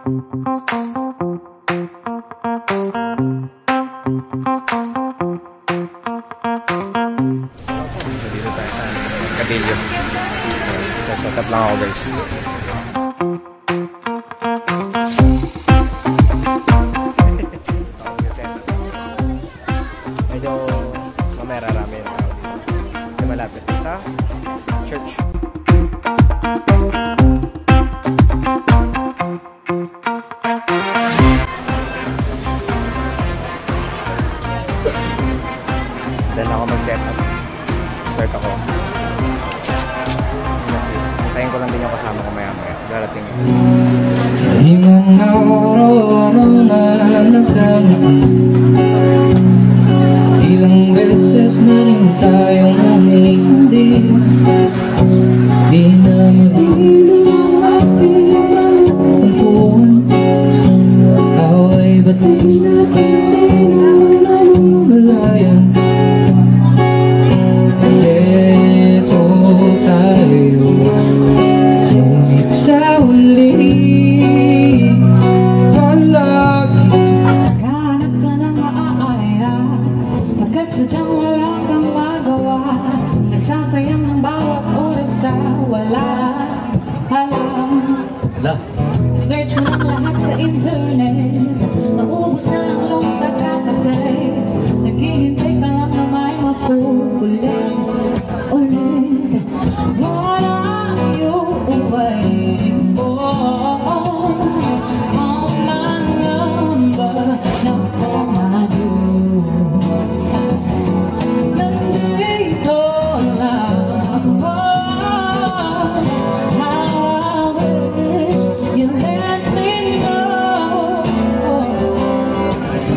Dito tayo sa Cabillo. Set up lang ako guys. Medyo mamaya rarami yung tao dito. Medyo malapit sa church. Dahil ako mag-set up. Start ako. Tayin ko lang din yung kasama ko maya-maya. Darating yun. Ilang araw-araw na nagkangiti, ilang beses na rin tayong humindi. Di na magilo ang ating pagtampuan. Away ba't di natin namamalayan? Eto tayo, ngunit sa huli palagi naghanap ka ng maaaya, pagkat sadyang wala kang magawa. Nagsasayang ng bawat oras sa wala alam. Search mo ng lahat sa internet, maubos na ang long sa database. Naghihintay ka lang na may makukulit ulit. What are you waiting for? Call my number, now call my dude. Nandito lang ako. How I wish you let me know.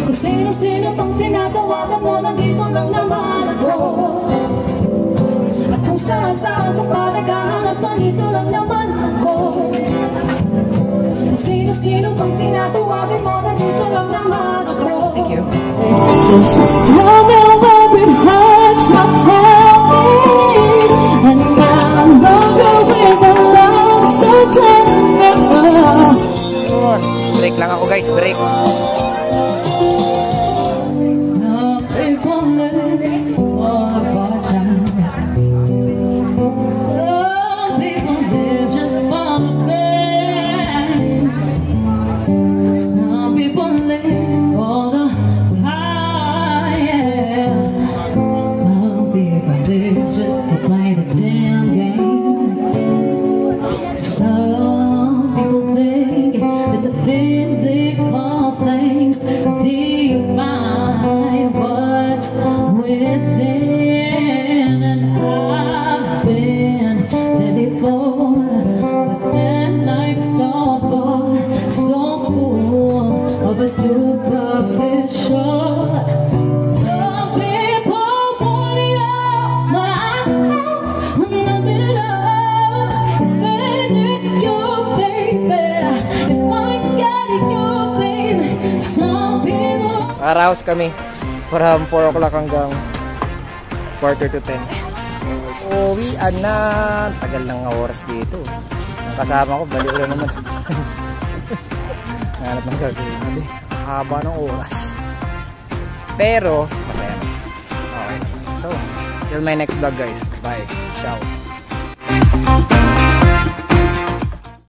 Kung sino-sino pang tinatawagan mo, nandito lang naman ako. At kung saan-saan ka pa naghahanap, nandito lang naman ako. Kung sino-sino pang tinatawagan mo, nandito lang naman ako. Thank you. Just tell me where it hurts, not tell me. And I'm no longer with a love so tender. Break lang ako guys, break. Some people live all for time. Some people live just for the fame. Some people live for the high, yeah. Some people live just to play the damn game. Some people think that the physical things define what's within. And I've been there before, but then life's so bored, so full of a superficial. Some people want it all, but I don't nothing at all. If I need you, baby, if I got you, baby. Some people. Araos kami. From 4 o'clock hanggang 9:45. Uwian na. Tagal ng oras dito. Ang kasama ko, balik na naman. Nanganap ng gagawin. Haba ng oras. Pero, masaya na. Okay. So, till my next vlog guys. Bye. Ciao.